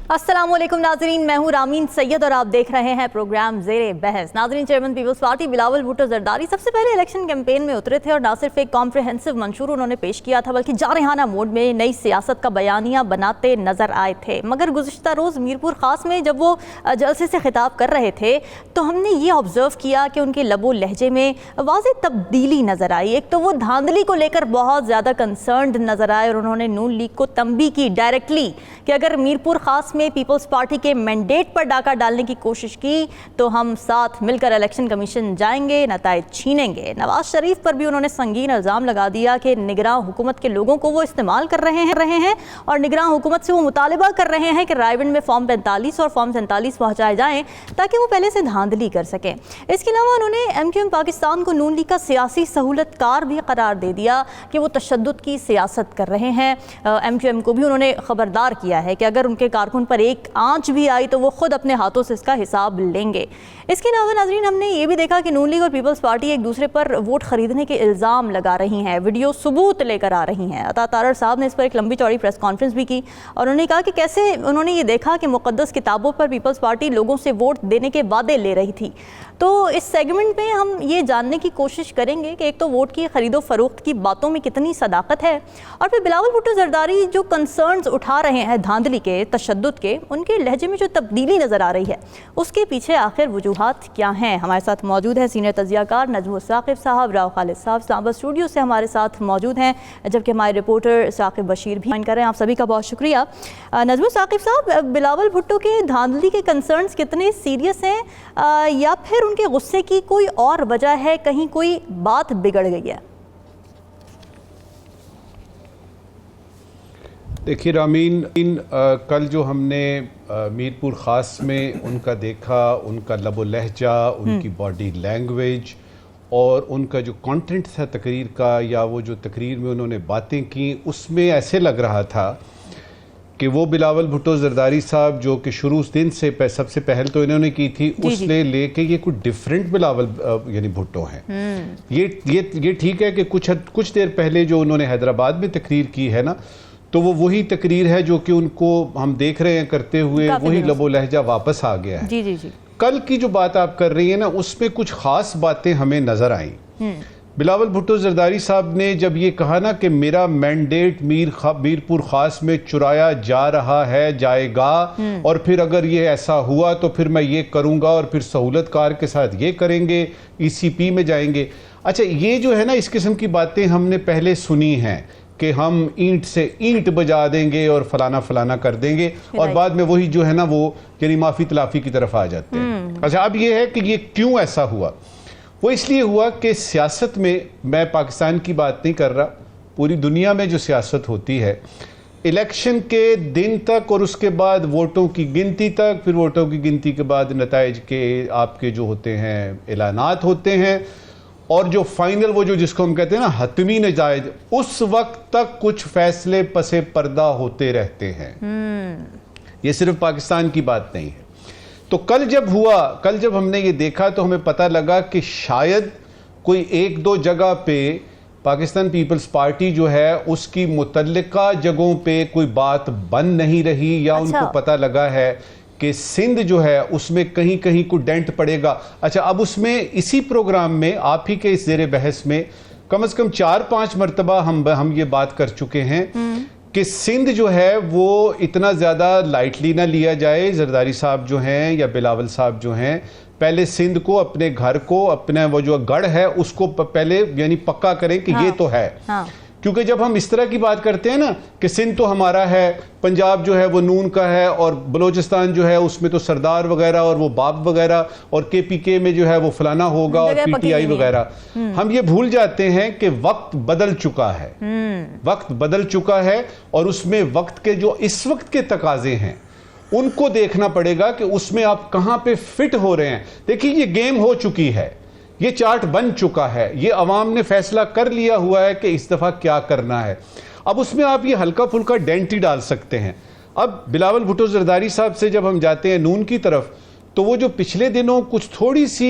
अस्सलामुअलैकुम नाजरीन, मैं हूँ रामीन सैयद और आप देख रहे हैं प्रोग्राम ज़ेरे बहस। नाजरीन, chairman people's party Bilawal Bhutto Zardari सबसे पहले इलेक्शन कैंपेन में उतरे थे और ना सिर्फ एक कॉम्प्रहेंसिव मंशूर उन्होंने पेश किया था बल्कि जारहाना मोड में नई सियासत का बयानिया बनाते नजर आए थे। मगर गुज़िश्ता रोज़ मीरपुर ख़ास में जब वो जलसे से खिताब कर रहे थे तो हमने ये ऑब्ज़र्व किया कि उनके लबो लहजे में वाज़ेह तब्दीली नज़र आई। एक तो वो धांधली को लेकर बहुत ज़्यादा कंसर्न्ड नज़र आए और उन्होंने नून लीग को तंबी की डायरेक्टली कि अगर मीरपुर ख़ास में पीपल्स पार्टी के मैंडेट पर डाका डालने की कोशिश की तो हम साथ मिलकर इलेक्शन कमीशन जाएंगे, नताइज छीनेंगे। नवाज शरीफ पर भी उन्होंने संगीन इल्ज़ाम लगा दिया कि निगरान हुकूमत के लोगों को वो इस्तेमाल कर रहे हैं और निगरान हुकूमत से वो मुतालिबा कर रहे हैं कि रायविंड में फॉर्म 45 और फॉर्म 47 पहुँचाए जाएँ ताकि वो पहले से धांधली कर सकें। इसके अलावा उन्होंने MQM पाकिस्तान को नून लीग का सियासी सहूलतकार भी करार दे दिया कि वो तशद्दुद की सियासत कर रहे हैं। MQM को भी उन्होंने खबरदार किया है कि अगर उनके कारकुन पर एक आंच भी आई तो वो खुद अपने हाथों से इसका हिसाब लेंगे। इसके अलावा नाज़रीन, हमने ये भी देखा कि नून लीग और पीपल्स पार्टी एक दूसरे पर वोट खरीदने के इल्ज़ाम लगा रही हैं, वीडियो सबूत लेकर आ रही हैं। अता तारड़ साहब ने इस पर एक लंबी चौड़ी प्रेस कॉन्फ्रेंस भी की और उन्होंने कहा कि कैसे उन्होंने ये देखा कि मुक़द्दस किताबों पर पीपल्स पार्टी लोगों से वोट देने के वादे ले रही थी। तो इस सेगमेंट में हम ये जानने की कोशिश करेंगे कि एक तो वोट की खरीदो फरोख्त की बातों में कितनी सदाकत है और फिर बिलावल भुट्टो जरदारी जो कंसर्न्स उठा रहे हैं धांधली के, तशद्दुद के, उनके लहजे में जो तब्दीली नज़र आ रही है उसके पीछे आखिर वजूहात क्या हैं। हमारे साथ मौजूद हैं सीनियर तजियाकार नजमुल साकिब साहब, राव खालिद साहब इस्लामाबाद स्टूडियो से हमारे साथ मौजूद हैं, जबकि हमारे रिपोर्टर साकिब बशीर भी ज्वाइन कर रहे हैं। आप सभी का बहुत शुक्रिया। नजमुल साकिब साहब, बिलावल भुट्टो के धांधली के कंसर्न्स कितने सीरियस हैं या फिर उनके गुस्से की कोई और वजह है, कहीं कोई बात बिगड़ गई है? देखिए रामीन, कल जो हमने मीरपुर ख़ास में उनका देखा, उनका लबो लहजा, उनकी बॉडी लैंग्वेज और उनका जो कंटेंट था तकरीर का, या वो जो तकरीर में उन्होंने बातें की, उसमें ऐसे लग रहा था कि वो बिलावल भुट्टो जरदारी साहब जो कि शुरू दिन से सबसे पहल तो इन्होंने की थी, उसने लेके ये कुछ डिफरेंट बिलावल यानी भुट्टो हैं। ये ठीक है कि कुछ देर पहले जो उन्होंने हैदराबाद में तकरीर की है ना, तो वो वही तकरीर है जो कि उनको हम देख रहे हैं करते हुए, वही लबो लहजा वापस आ गया है। जी। कल की जो बात आप कर रही है ना, उसमें कुछ खास बातें हमें नजर आई। बिलावल भुट्टो जरदारी साहब ने जब ये कहा ना कि मेरा मैंडेट मीरपुर खास में चुराया जा रहा है, जाएगा, और फिर अगर ये ऐसा हुआ तो फिर मैं ये करूंगा और फिर सहूलतकार के साथ ये करेंगे, ECP में जाएंगे। अच्छा, ये जो है ना, इस किस्म की बातें हमने पहले सुनी हैं कि हम ईंट से ईंट बजा देंगे और फलाना फलाना कर देंगे, और बाद में वही जो है ना वो यानी माफी तलाफी की तरफ आ जाते हैं। अच्छा, अब ये है कि ये क्यों ऐसा हुआ? वो इसलिए हुआ कि सियासत में, मैं पाकिस्तान की बात नहीं कर रहा, पूरी दुनिया में जो सियासत होती है, इलेक्शन के दिन तक और उसके बाद वोटों की गिनती तक, फिर वोटों की गिनती के बाद नताइज के आपके जो होते हैं ऐलानात होते हैं, और जो फाइनल वो जो जिसको हम कहते हैं ना हतमी नजायज, उस वक्त तक कुछ फैसले पसे पर्दा होते रहते हैं। ये सिर्फ पाकिस्तान की बात नहीं है। तो कल जब हमने ये देखा तो हमें पता लगा कि शायद कोई एक दो जगह पे पाकिस्तान पीपल्स पार्टी जो है उसकी मुतल्लिका जगहों पे कोई बात बन नहीं रही, या उनको पता लगा है कि सिंध जो है उसमें कहीं कहीं को डेंट पड़ेगा। अच्छा, अब उसमें इसी प्रोग्राम में आप ही के इस ज़ेरे बहस में कम से कम 4-5 मरतबा हम ये बात कर चुके हैं कि सिंध जो है वो इतना ज़्यादा लाइटली ना लिया जाए। जरदारी साहब जो हैं या बिलावल साहब जो हैं, पहले सिंध को, अपने घर को, अपने वो जो गढ़ है उसको पहले यानी पक्का करें कि ये तो है। क्योंकि जब हम इस तरह की बात करते हैं ना कि सिंध तो हमारा है, पंजाब जो है वो नून का है, और बलोचिस्तान जो है उसमें तो सरदार वगैरह और वो बाप वगैरह, और KPK में जो है वो फलाना होगा और PTI वगैरह, हम ये भूल जाते हैं कि वक्त बदल चुका है। वक्त बदल चुका है और उसमें वक्त के जो इस वक्त के तकाजे हैं उनको देखना पड़ेगा कि उसमें आप कहां पे फिट हो रहे हैं। देखिए, ये गेम हो चुकी है, ये चार्ट बन चुका है, ये अवाम ने फैसला कर लिया हुआ है कि इस दफा क्या करना है। अब उसमें आप ये हल्का फुल्का डेंट ही डाल सकते हैं। अब बिलावल भुट्टो जरदारी साहब से जब हम जाते हैं नून की तरफ, तो वो जो पिछले दिनों कुछ थोड़ी सी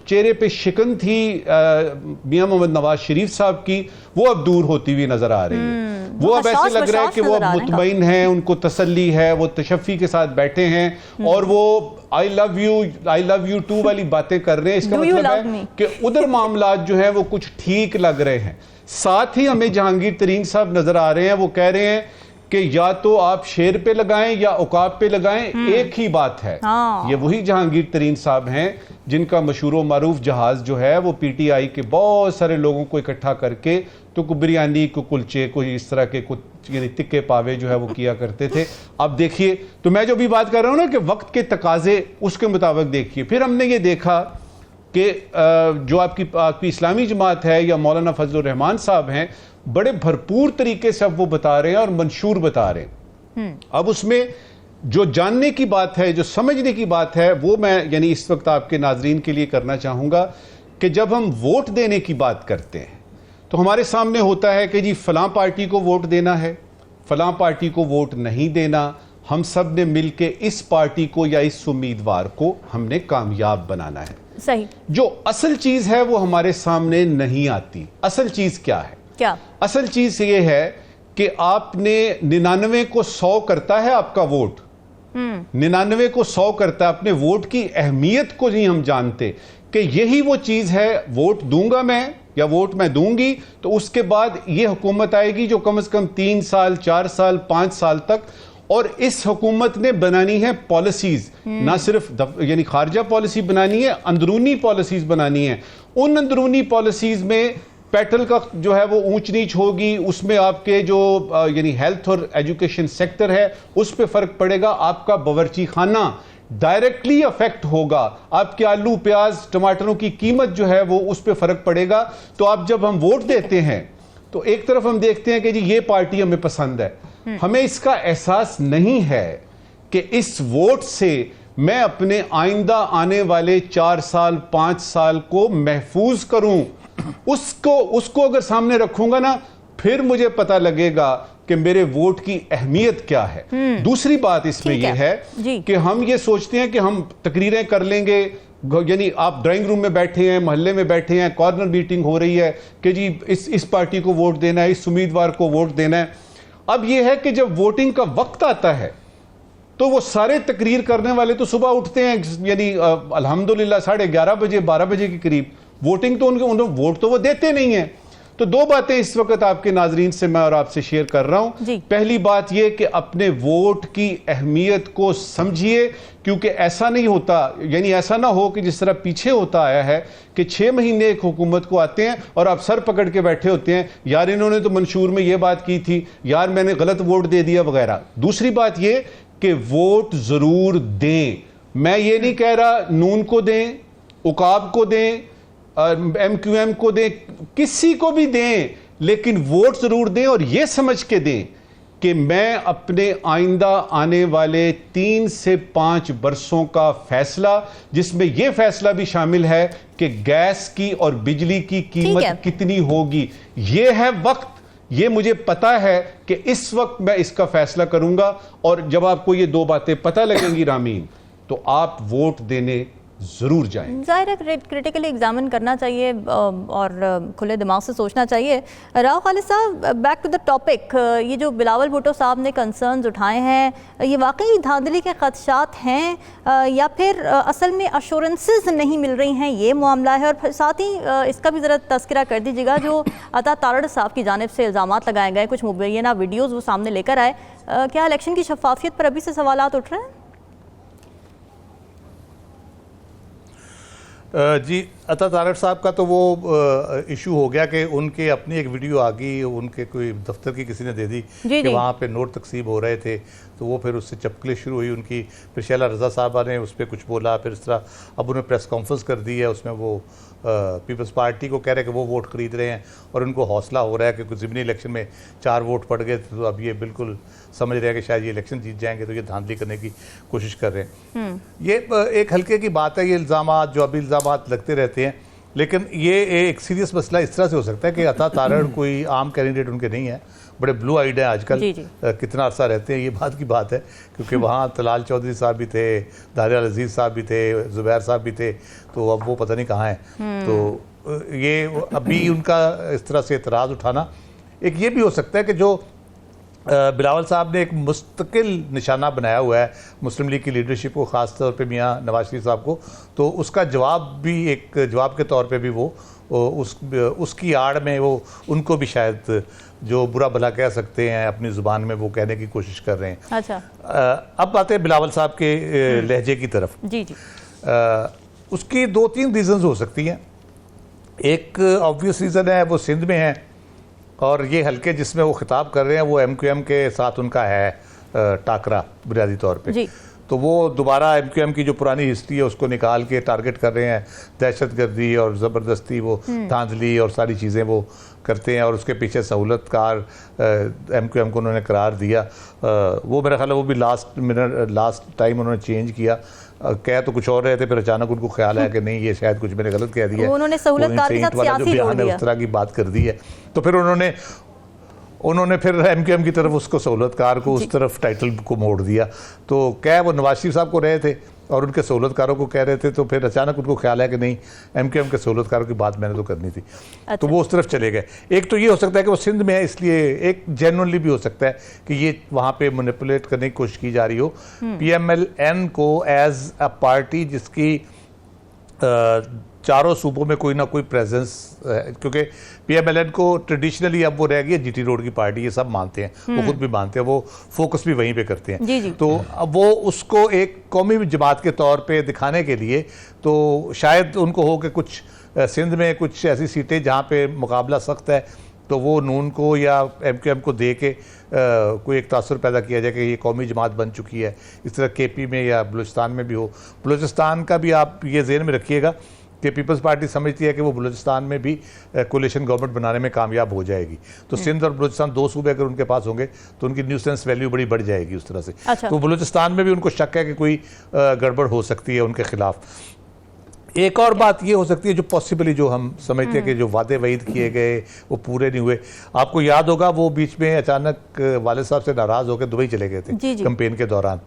चेहरे पे शिकन थी मियां मोहम्मद नवाज शरीफ साहब की, वो अब दूर होती हुई नजर आ रही है। वो अब ऐसे लग रहा है कि वो अब मुतमईन हैं, उनको तसल्ली है, वो तशफ़ी के साथ बैठे हैं और वो आई लव यू टू वाली बातें कर रहे हैं। इसका मतलब है कि उधर मामलात जो है वो कुछ ठीक लग रहे हैं। साथ ही हमें जहांगीर तरीन साहब नजर आ रहे हैं, वो कह रहे हैं कि या तो आप शेर पे लगाएं या उकाब पे लगाएं, एक ही बात है। ये वही जहांगीर तरीन साहब हैं जिनका मशहूर मारूफ जहाज जो है वो पीटीआई के बहुत सारे लोगों को इकट्ठा करके तो को बिरयानी को कुलचे को इस तरह के कुछ यानी तिक्के पावे जो है वो किया करते थे। अब देखिए, तो मैं जो भी बात कर रहा हूं ना कि वक्त के तकाजे उसके मुताबिक देखिए। फिर हमने ये देखा कि जो आपकी इस्लामी जमात है या मौलाना फजलुर रहमान साहब हैं, बड़े भरपूर तरीके से अब वो बता रहे हैं और मंशूर बता रहे हैं। अब उसमें जो जानने की बात है, जो समझने की बात है, वो मैं यानी इस वक्त आपके नाजरीन के लिए करना चाहूंगा कि जब हम वोट देने की बात करते हैं तो हमारे सामने होता है कि जी फलां पार्टी को वोट देना है, फलां पार्टी को वोट नहीं देना, हम सब ने मिलके इस पार्टी को या इस उम्मीदवार को हमने कामयाब बनाना है। सही। जो असल चीज है वो हमारे सामने नहीं आती। असल चीज क्या है? क्या असल चीज ये है कि आपने 99 को 100 करता है आपका वोट, 99 को 100 करता है। अपने वोट की अहमियत को नहीं हम जानते कि यही वो चीज है। वोट दूंगा मैं या वोट मैं दूंगी तो उसके बाद ये हुकूमत आएगी जो कम से कम 3 साल 4 साल 5 साल तक, और इस हुकूमत ने बनानी है पॉलिसीज, ना सिर्फ यानी खारजा पॉलिसी बनानी है, अंदरूनी पॉलिसीज बनानी है। उन अंदरूनी पॉलिसीज में पेट्रोल का जो है वो ऊंच नीच होगी, उसमें आपके जो यानी हेल्थ और एजुकेशन सेक्टर है उस पर फर्क पड़ेगा, आपका बावर्ची खाना डायरेक्टली अफेक्ट होगा, आपके आलू प्याज टमाटरों की कीमत जो है वो उस पर फर्क पड़ेगा। तो आप जब हम वोट देते हैं तो एक तरफ हम देखते हैं कि जी ये पार्टी हमें पसंद है, हमें इसका एहसास नहीं है कि इस वोट से मैं अपने आइंदा आने वाले 4 साल 5 साल को महफूज करूं। उसको अगर सामने रखूंगा ना, फिर मुझे पता लगेगा कि मेरे वोट की अहमियत क्या है। दूसरी बात इसमें यह है कि हम ये सोचते हैं कि हम तकरीरें कर लेंगे, यानी आप ड्राइंग रूम में बैठे हैं, मोहल्ले में बैठे हैं, कॉर्नर मीटिंग हो रही है कि जी इस पार्टी को वोट देना है, इस उम्मीदवार को वोट देना है। अब यह है कि जब वोटिंग का वक्त आता है तो वो सारे तकरीर करने वाले तो सुबह उठते हैं, यानी अल्हम्दुलिल्लाह 11:30 बजे 12 बजे के करीब। वोटिंग तो उनके वोट तो वो देते नहीं है। तो दो बातें इस वक्त आपके नाजरीन से मैं और आपसे शेयर कर रहा हूं। पहली बात यह कि अपने वोट की अहमियत को समझिए, क्योंकि ऐसा नहीं होता, यानी ऐसा ना हो कि जिस तरह पीछे होता आया है कि 6 महीने एक हुकूमत को आते हैं और आप सर पकड़ के बैठे होते हैं, यार इन्होंने तो मंशूर में यह बात की थी, यार मैंने गलत वोट दे दिया वगैरह। दूसरी बात यह कि वोट जरूर दें। मैं ये नहीं कह रहा नून को दें, उकाब को दें, MQM को दें, किसी को भी दें, लेकिन वोट जरूर दें और यह समझ के दें कि मैं अपने आइंदा आने वाले 3 से 5 बरसों का फैसला, जिसमें यह फैसला भी शामिल है कि गैस की और बिजली की कीमत कितनी होगी, यह है वक्त। ये मुझे पता है कि इस वक्त मैं इसका फैसला करूंगा, और जब आपको ये दो बातें पता लगेंगी रामीन, तो आप वोट देने जरूर जाएं। ज़ाहिर है क्रिटिकली एग्जामिन करना चाहिए और खुले दिमाग से सोचना चाहिए। राव खालिद साहब, बैक टू द टॉपिक, ये जो बिलावल भुट्टो साहब ने कंसर्न्स उठाए हैं, ये वाकई धांधली के खदशात हैं या फिर असल में अश्योरेंसेस नहीं मिल रही हैं, ये मामला है? और साथ ही इसका भी ज़रा तस्करा कर दीजिएगा, जो अता तारड़ साहब की जानिब से इल्ज़ामात लगाए गए, कुछ मुबैना वीडियोज़ वो सामने लेकर आए, क्या इलेक्शन की शफाफियत पर अभी से सवालात उठ रहे हैं? जी, अता तारड़ साहब का तो वो इशू हो गया कि उनके अपनी एक वीडियो आ गई, उनके कोई दफ्तर की किसी ने दे दी कि वहाँ पे नोट तकसीम हो रहे थे, तो वो फिर उससे चपकले शुरू हुई उनकी। फिर शैला रज़ा साहबा ने उस पर कुछ बोला, फिर इस तरह अब उन्हें प्रेस कॉन्फ्रेंस कर दी है, उसमें वो पीपल्स पार्टी को कह रहे हैं कि वो वोट खरीद रहे हैं और उनको हौसला हो रहा है कि ज़िमनी इलेक्शन में 4 वोट पड़ गए, तो अब ये बिल्कुल समझ रहे हैं कि शायद ये इलेक्शन जीत जाएंगे, तो ये धांधली करने की कोशिश कर रहे हैं। ये एक हल्के की बात है, ये इल्ज़ामात जो अभी इल्ज़ामात लगते रहते हैं, लेकिन ये एक सीरियस मसला इस तरह से हो सकता है कि अता तारड़ कोई आम कैंडिडेट उनके नहीं है, बड़े ब्लू आइड हैं आजकल, कितना अरसा रहते हैं, ये बात की बात है, क्योंकि वहाँ तलाल चौधरी साहब भी थे, दारियाल अजीज़ साहब भी थे, ज़ुबैर साहब भी थे, तो अब वो पता नहीं कहाँ हैं। तो ये अभी उनका इस तरह से एतराज़ उठाना, एक ये भी हो सकता है कि जो बिलावल साहब ने एक मुस्तकिल निशाना बनाया हुआ है मुस्लिम लीग की लीडरशिप को, ख़ास तौर पे मियां नवाज शरीफ साहब को। तो उसका जवाब भी एक जवाब के तौर पे भी वो उसकी आड़ में वो उनको भी शायद जो बुरा भला कह सकते हैं अपनी ज़ुबान में वो कहने की कोशिश कर रहे हैं। अच्छा, अब आते हैं बिलावल साहब के लहजे की तरफ। जी जी। उसकी 2-3 रीज़न्स हो सकती हैं। एक ऑब्वियस रीज़न है वो सिंध में है, और ये हल्के जिसमें वो खिताब कर रहे हैं वो MQM के साथ उनका है टाकरा बुनियादी तौर पे। जी। तो वो दोबारा MQM की जो पुरानी हिस्ट्री है उसको निकाल के टारगेट कर रहे हैं, दहशतगर्दी और ज़बरदस्ती वो धांधली और सारी चीज़ें वो करते हैं, और उसके पीछे सहूलतकार MQM को उन्होंने करार दिया। वो मेरा ख्याल है वो भी लास्ट टाइम उन्होंने चेंज किया, कह तो कुछ और रहे थे, फिर अचानक उनको ख्याल आया कि नहीं ये शायद कुछ मैंने गलत कह दिया, उन्होंने सहूलतकार के साथ सियासी जोड़ दिया, उस तरह की बात कर दी है। तो फिर उन्होंने फिर MQM की तरफ उसको सहूलतकार को उस तरफ टाइटल को मोड़ दिया। तो क्या वो नवाज शरीफ साहब को रहे थे और उनके सहूलतकारों को कह रहे थे, तो फिर अचानक उनको ख्याल है कि नहीं MQM के सहूलतकारों की बात मैंने तो करनी थी। अच्छा। तो वो उस तरफ चले गए। एक तो ये हो सकता है कि वो सिंध में है इसलिए, एक जेन्युइनली भी हो सकता है कि ये वहाँ पे मैनिपुलेट करने की कोशिश की जा रही हो PMLN को एज अ पार्टी जिसकी चारों सूबों में कोई ना कोई प्रेजेंस है, क्योंकि PMLN को ट्रेडिशनली अब वो रह गई है GT रोड की पार्टी, ये सब मानते हैं, वो खुद भी मानते हैं, वो फोकस भी वहीं पे करते हैं। जी जी। तो अब वो उसको एक कौमी जमात के तौर पे दिखाने के लिए तो शायद उनको हो कि कुछ सिंध में कुछ ऐसी सीटें जहाँ पे मुकाबला सख्त है तो वो नून को या MQM को दे के कोई एक तासुर पैदा किया जाए कि ये कौमी जमात बन चुकी है। इस तरह KP में या बलूचिस्तान में भी हो। बलूचिस्तान का भी आप ये ज़हन में रखिएगा कि पीपल्स पार्टी समझती है कि वो बलूचिस्तान में भी कोलिशन गवर्नमेंट बनाने में कामयाब हो जाएगी। तो सिंध और बलूचिस्तान 2 सूबे अगर उनके पास होंगे तो उनकी न्यूसेंस वैल्यू बड़ी बढ़ जाएगी उस तरह से। अच्छा। तो बलूचिस्तान में भी उनको शक है कि कोई गड़बड़ हो सकती है उनके खिलाफ। एक और बात ये हो सकती है जो पॉसिबली जो हम समझते हैं कि जो वादे वईद किए गए वो पूरे नहीं हुए। आपको याद होगा वो बीच में अचानक वाले साहब से नाराज़ होकर दुबई चले गए थे कैंपेन के दौरान।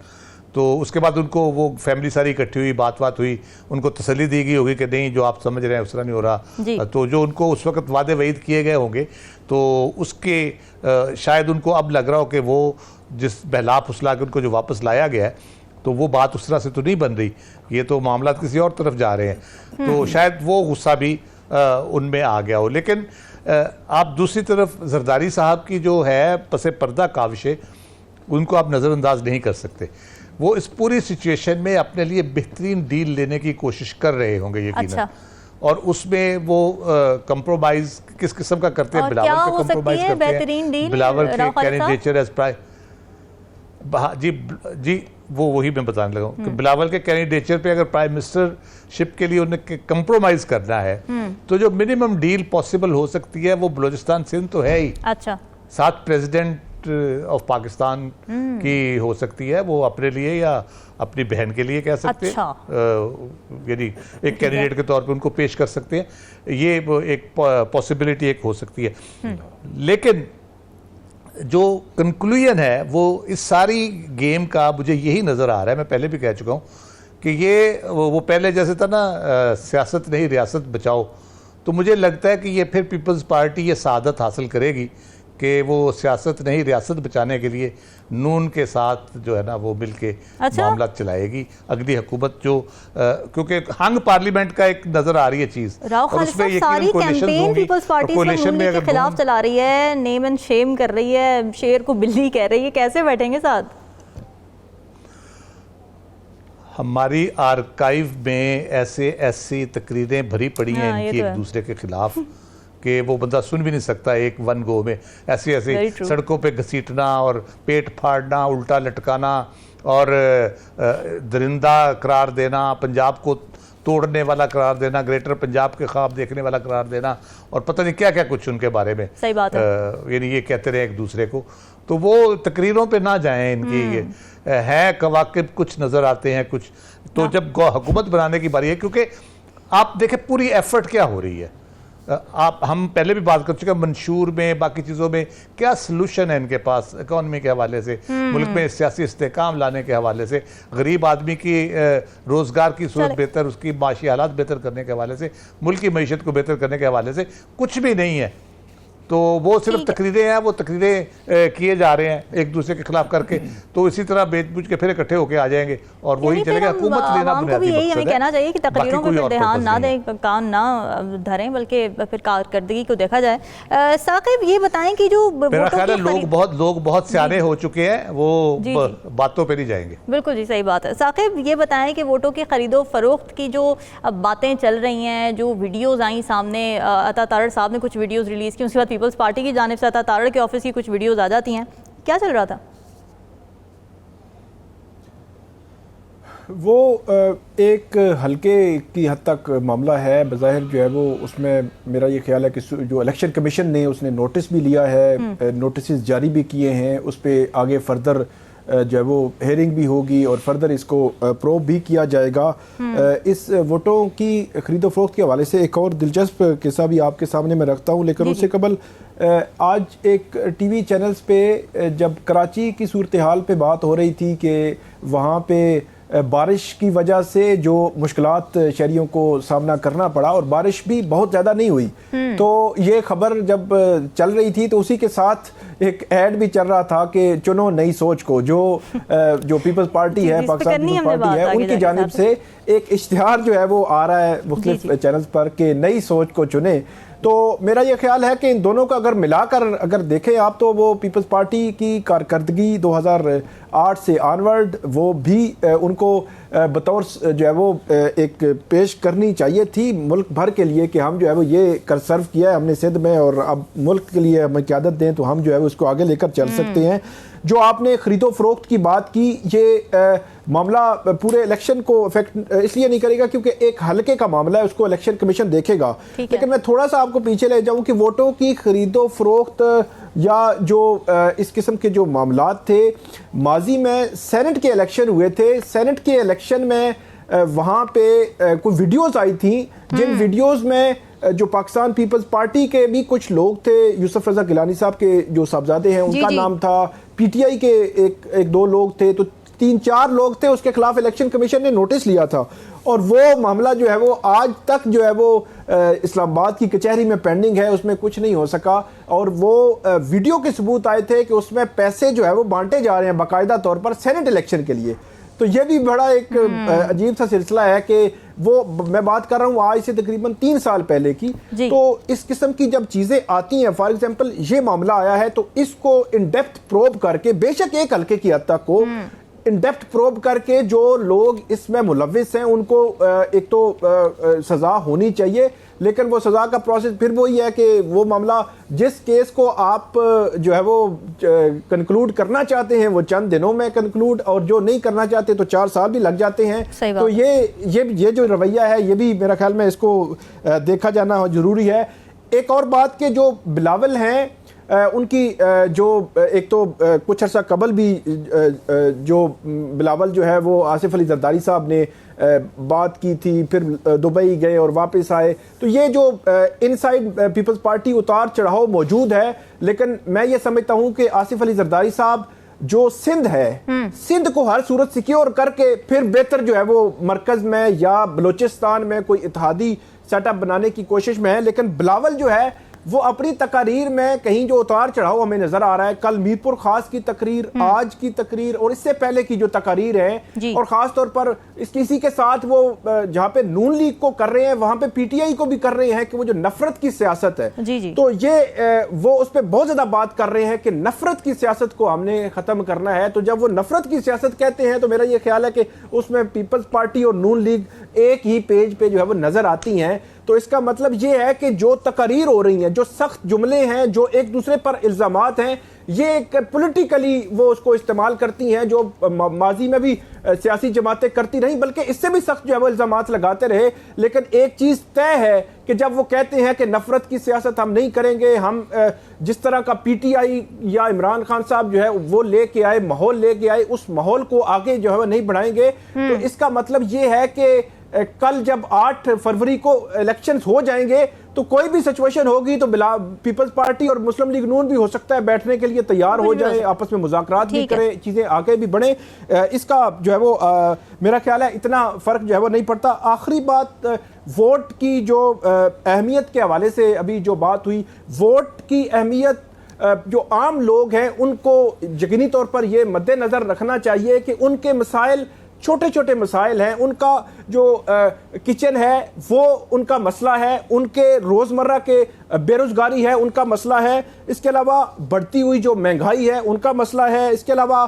तो उसके बाद उनको वो फैमिली सारी इकट्ठी हुई, बात हुई, उनको तसल्ली दी गई होगी कि नहीं जो आप समझ रहे हैं उस तरह नहीं हो रहा। तो जो उनको उस वक्त वादे वईद किए गए होंगे तो उसके शायद उनको अब लग रहा हो कि वो जिस बहला फुसला के उनको जो वापस लाया गया है तो वो बात उस तरह से तो नहीं बन रही, ये तो मामला किसी और तरफ जा रहे हैं। तो शायद वो गुस्सा भी उनमें आ गया हो। लेकिन आप दूसरी तरफ जरदारी साहब की जो है पसे पर्दा काविशें उनको आप नज़रअंदाज नहीं कर सकते। वो इस पूरी सिचुएशन में अपने लिए बेहतरीन डील लेने की कोशिश कर रहे होंगे यकीनन। अच्छा। और उसमें वो कंप्रोमाइज किस किस्म का करते हैं, बिलावल का कंप्रोमाइज करते हैं, बिलावल के कैंडिडेचर एज जी वो वही मैं बताने लगा कि बिलावल के कैंडिडेचर पे अगर प्राइम मिनिस्टरशिप के लिए उन्हें कंप्रोमाइज करना है तो जो मिनिमम डील पॉसिबल हो सकती है वो बलूचिस्तान सिंध तो है ही। अच्छा। साथ प्रेसिडेंट ऑफ पाकिस्तान की हो सकती है, वो अपने लिए या अपनी बहन के लिए कह सकते हैं। यानी एक कैंडिडेट के तौर पे उनको पेश कर सकते हैं, ये एक पॉसिबिलिटी एक हो सकती है। लेकिन जो कंक्लूजन है वो इस सारी गेम का मुझे यही नज़र आ रहा है, मैं पहले भी कह चुका हूँ कि ये वो पहले जैसे था ना सियासत नहीं रियासत बचाओ, तो मुझे लगता है कि ये फिर पीपल्स पार्टी ये सादत हासिल करेगी कि वो सियासत नहीं रियासत बचाने के लिए नून के साथ जो है ना वो मिलके मामला चलाएगी अगली हुकूमत जो क्योंकि हंग पार्लियामेंट का एक नजर आ रही है चीज और उसमें सारी कैंपेन पीपल्स पार्टी नून के खिलाफ चला रही है, नेम एंड शेम कर रही है, शेर को बिल्ली कह रही है, कैसे बैठेंगे साथ? हमारी आर्काइव में ऐसी तकरीरें भरी पड़ी हैं इनकी एक दूसरे के खिलाफ कि वो बंदा सुन भी नहीं सकता एक वन गो में। ऐसी सड़कों पे घसीटना और पेट फाड़ना, उल्टा लटकाना और दरिंदा करार देना, पंजाब को तोड़ने वाला करार देना, ग्रेटर पंजाब के ख्वाब देखने वाला करार देना और पता नहीं क्या क्या कुछ उनके बारे में। सही बात है। यानी ये कहते रहे एक दूसरे को, तो वो तकरीरों पे ना जाएं इनकी। ये है कवाकिब कुछ नज़र आते हैं कुछ, तो जब हुकूमत बनाने की बारी है, क्योंकि आप देखें पूरी एफर्ट क्या हो रही है। आप हम पहले भी बात कर चुके हैं मंशूर में बाकी चीज़ों में क्या सलूशन है इनके पास, इकॉनमी के हवाले से, मुल्क में सियासी इस्तेकाम लाने के हवाले से, गरीब आदमी की रोज़गार की सूरत बेहतर, उसकी माशी हालात बेहतर करने के हवाले से, मुल्क की मईशत को बेहतर करने के हवाले से कुछ भी नहीं है। तो वो सिर्फ तकरीरें हैं, वो तकरीरें किए जा रहे हैं एक दूसरे के खिलाफ करके, तो इसी तरह बेच के फिर इकट्ठे होके आ जाएंगे और वही चलेगा। हुकूमत लेना बुनियादी मकसद है, कहना चाहिए कि तकरीरों पर ध्यान ना दें, कान ना धरें, बल्कि फिर कारकर्दगी को देखा जाए। साकिब ये बताएं कि जो मेरा ख्याल है लोग बहुत सियाने हो चुके हैं, वो बातों पे नहीं जाएंगे। बिल्कुल जी, सही बात है। साकिब ये बताएं कि वोटों की खरीदो फरोख्त की जो बातें चल रही हैं, जो वीडियोस आई सामने, अता तारड़ साहब ने कुछ वीडियोस रिलीज की, उसके बाद पीपल्स पार्टी की जानिब से अता तारड़ के ऑफिस की कुछ वीडियोस आ जाती हैं, क्या चल रहा था? वो एक हल्के की हद तक मामला है बज़ाहिर, जो है वो उसमें मेरा ये ख्याल है कि जो इलेक्शन कमीशन ने उसने नोटिस भी लिया है, नोटिस जारी भी किए हैं, उस पर आगे फर्दर जो है वो हेयरिंग भी होगी और फर्दर इसको प्रोब भी किया जाएगा। इस वोटों की खरीदो फरोख्त के हवाले से एक और दिलचस्प किस्सा भी आपके सामने मैं रखता हूँ, लेकिन उससे कबल आज एक टीवी चैनल्स पे जब कराची की सूरत हाल पे बात हो रही थी कि वहाँ पे बारिश की वजह से जो मुश्किलात शहरियों को सामना करना पड़ा और बारिश भी बहुत ज़्यादा नहीं हुई, तो ये खबर जब चल रही थी तो उसी के साथ एक ऐड भी चल रहा था कि चुनो नई सोच को, जो पीपल्स पार्टी है, पाकिस्तान पीपल्स पार्टी है, उनकी जानिब से एक इश्तिहार जो है वो आ रहा है मुख्तलिफ चैनल्स पर कि नई सोच को चुने। तो मेरा ये ख्याल है कि इन दोनों का अगर मिलाकर अगर देखें आप, तो वो पीपल्स पार्टी की कारकर्दगी 2008 से ऑनवर्ड वो भी उनको बतौर जो है वो एक पेश करनी चाहिए थी मुल्क भर के लिए कि हम जो है वो ये कर सर्व किया है हमने सिंध में और अब मुल्क के लिए हमें क़यादत दें तो हम जो है वो उसको आगे लेकर चल सकते हैं। जो आपने खरीदो फरोख्त की बात की, ये मामला पूरे इलेक्शन को इफेक्ट इसलिए नहीं करेगा क्योंकि एक हल्के का मामला है, उसको इलेक्शन कमीशन देखेगा। लेकिन मैं थोड़ा सा आपको पीछे ले जाऊं कि वोटों की खरीदो फरोख्त या जो इस किस्म के जो मामलात थे, माजी में सेनेट के इलेक्शन हुए थे, सेनेट के इलेक्शन में वहाँ पे कोई वीडियोस आई थी जिन वीडियोस में जो पाकिस्तान पीपल्स पार्टी के भी कुछ लोग थे, यूसुफ रजा गिलानी साहब के जो साहबजादे हैं उनका नाम था, पीटीआई के एक दो लोग थे, तो 3-4 लोग थे, उसके खिलाफ इलेक्शन कमीशन ने नोटिस लिया था और वो मामला जो है वो आज तक जो है वो इस्लामाबाद की कचहरी में पेंडिंग है, उसमें कुछ नहीं हो सका। और वो वीडियो के सबूत आए थे कि उसमें पैसे जो है वो बांटे जा रहे हैं बाकायदा तौर पर सेनेट इलेक्शन के लिए। तो ये भी बड़ा एक अजीब सा सिलसिला है कि वो, मैं बात कर रहा हूँ आज से तकरीबन 3 साल पहले की, तो इस किस्म की जब चीज़ें आती हैं, फॉर एग्जांपल ये मामला आया है, तो इसको इन डेप्थ प्रोब करके, बेशक एक हल्के की हद तक को इन डेप्थ प्रोब करके जो लोग इसमें मुलव्विस हैं उनको एक तो सज़ा होनी चाहिए, लेकिन वो सज़ा का प्रोसेस फिर वही है कि वो मामला जिस केस को आप जो है वो कंक्लूड करना चाहते हैं वो चंद दिनों में कंक्लूड, और जो नहीं करना चाहते तो 4 साल भी लग जाते हैं। तो ये जो रवैया है ये भी मेरा ख्याल में इसको देखा जाना ज़रूरी है। एक और बात के जो बिलावल हैं उनकी जो एक तो कुछ अर्सा कबल भी जो बिलावल जो है वो आसिफ अली जरदारी साहब ने बात की थी, फिर दुबई गए और वापस आए, तो ये जो इनसाइड पीपल्स पार्टी उतार चढ़ाव मौजूद है। लेकिन मैं ये समझता हूँ कि आसिफ अली जरदारी साहब जो सिंध है, सिंध को हर सूरत सिक्योर करके फिर बेहतर जो है वो मरकज में या बलोचिस्तान में कोई इत्तेहादी सेटअप बनाने की कोशिश में है। लेकिन बिलावल जो है वो अपनी तकारीर में कहीं जो उतार चढ़ाव हमें नजर आ रहा है, कल मीरपुर खास की तकरीर, आज की तकरीर और इससे पहले की जो तकारीर है, और खास तौर पर इसी के साथ वो जहाँ पे नून लीग को कर रहे हैं वहां पे पीटीआई को भी कर रहे हैं कि वो जो नफरत की सियासत है, तो ये वो उस पर बहुत ज्यादा बात कर रहे हैं कि नफरत की सियासत को हमने खत्म करना है। तो जब वो नफरत की सियासत कहते हैं तो मेरा ये ख्याल है कि उसमें पीपल्स पार्टी और नून लीग एक ही पेज पे जो है वो नजर आती हैं। तो इसका मतलब ये है कि जो तकरीर हो रही हैं, जो सख्त जुमले हैं, जो एक दूसरे पर इल्जामात हैं, ये एक पॉलिटिकली वो उसको इस्तेमाल करती हैं, जो माजी में भी सियासी जमातें करती रहीं, बल्कि इससे भी सख्त जो है वो इल्जामात लगाते रहे। लेकिन एक चीज़ तय है कि जब वो कहते हैं कि नफरत की सियासत हम नहीं करेंगे, हम जिस तरह का पीटीआई या इमरान खान साहब जो है वो लेके आए, माहौल लेके आए, उस माहौल को आगे जो है वो नहीं बढ़ाएंगे। तो इसका मतलब ये है कि कल जब 8 फरवरी को इलेक्शंस हो जाएंगे तो कोई भी सिचुएशन होगी तो पीपल्स पार्टी और मुस्लिम लीग नून भी हो सकता है बैठने के लिए तैयार हो जाए, आपस में मुज़ाकरात भी करें, चीज़ें आगे भी बढ़े। इसका जो है वो मेरा ख्याल है इतना फ़र्क जो है वो नहीं पड़ता। आखिरी बात, वोट की जो अहमियत के हवाले से अभी जो बात हुई, वोट की अहमियत जो आम लोग हैं उनको यकीनी तौर पर ये मद्देनज़र रखना चाहिए कि उनके मसाइल छोटे छोटे मसाइल हैं, उनका जो किचन है वो उनका मसला है, उनके रोज़मर्रा के बेरोज़गारी है उनका मसला है, इसके अलावा बढ़ती हुई जो महंगाई है उनका मसला है, इसके अलावा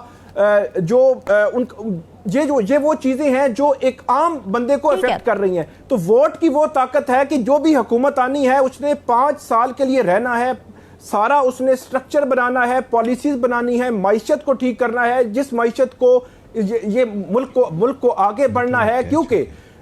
ये वो चीज़ें हैं जो एक आम बंदे को इफेक्ट कर रही हैं। तो वोट की वो ताकत है कि जो भी हुकूमत आनी है उसने 5 साल के लिए रहना है, सारा उसने स्ट्रक्चर बनाना है, पॉलिसीज बनानी है, मईशत को ठीक करना है, जिस मईशत को ये मुल्क को आगे बढ़ना है। क्योंकि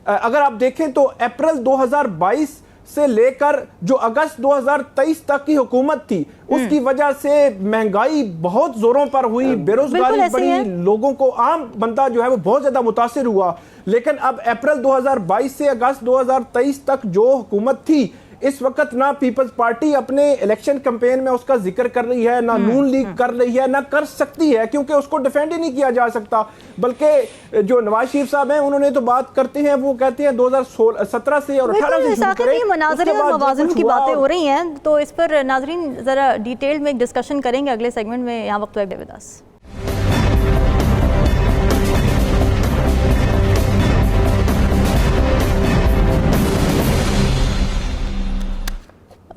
अगर आप देखें तो अप्रैल 2022 से लेकर जो अगस्त 2023 तक की हुकूमत थी उसकी वजह से महंगाई बहुत जोरों पर हुई, बेरोजगारी बढ़ी, लोगों को आम बंदा जो है वो बहुत ज्यादा मुतासिर हुआ। लेकिन अब अप्रैल 2022 से अगस्त 2023 तक जो हुकूमत थी, इस वक्त ना पीपल्स पार्टी अपने इलेक्शन कैंपेन में उसका जिक्र कर रही है, ना नून लीग कर रही है, ना कर सकती है, क्योंकि उसको डिफेंड ही नहीं किया जा सकता। बल्कि जो नवाज शरीफ साहब हैं उन्होंने तो बात करते हैं, वो कहते हैं 2017 से और 18 से शुरू करें। मनाज़िर और मवाज़िन की बातें हो रही हैं, तो इस पर नाज़रीन जरा डिटेल में एक डिस्कशन करेंगे अगले सेगमेंट में। यहाँ वक्त देविदास।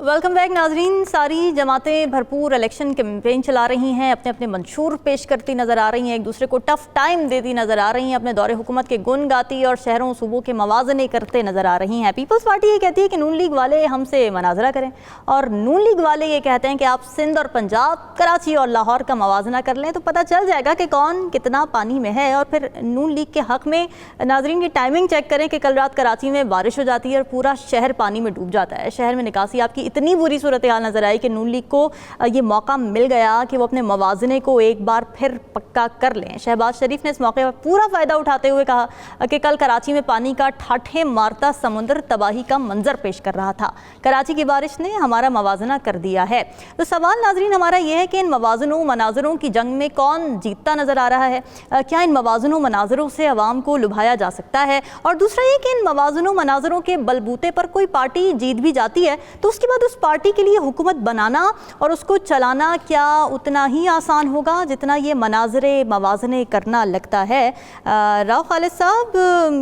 वेलकम बैक नाजरीन। सारी जमातें भरपूर इलेक्शन कैंपेन चला रही हैं, अपने अपने मंशूर पेश करती नज़र आ रही हैं, एक दूसरे को टफ टाइम देती नज़र आ रही हैं, अपने दौरे हुकूमत के गुण गाती और शहरों सूबों के मवाज़ने करते नज़र आ रही हैं। पीपल्स पार्टी ये कहती है कि नून लीग वाले हमसे मनाजरा करें, और नून लीग वाले ये कहते हैं कि आप सिंध और पंजाब, कराची और लाहौर का मवाजना कर लें तो पता चल जाएगा कि कौन कितना पानी में है। और फिर नून लीग के हक़ में नाजरीन की टाइमिंग चेक करें कि कल रात कराची में बारिश हो जाती है और पूरा शहर पानी में डूब जाता है। शहर में निकासी आपकी इतनी बुरी सूरत हाल नजर आई कि नून लीग को ये मौका मिल गया कि वो अपने मवाज़ने को एक बार फिर पक्का कर लें। शहबाज शरीफ ने इस मौके पर पूरा फ़ायदा उठाते हुए कहा कि कल कराची में पानी का ठाठे मारता समुद्र तबाही का मंजर पेश कर रहा था, कराची की बारिश ने हमारा मवाजना कर दिया है। तो सवाल नाजरीन हमारा यह है कि इन मवाज़नों मनाजरों की जंग में कौन जीतता नज़र आ रहा है? क्या इन मवाज़नों मनाजरों से अवाम को लुभाया जा सकता है? और दूसरा ये कि इन मवाज़नों मनाजरों के बलबूते पर कोई पार्टी जीत भी जाती है तो उसके बाद उस पार्टी के लिए हुकूमत बनाना और उसको चलाना क्या उतना ही आसान होगा जितना ये मनाजरे मवाज़ने करना लगता है? राव खालिद साहब,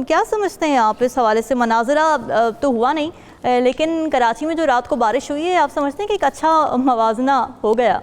क्या समझते हैं आप इस हवाले से? मनाजरा तो हुआ नहीं, लेकिन कराची में जो रात को बारिश हुई है, आप समझते हैं कि एक अच्छा मवाजना हो गया?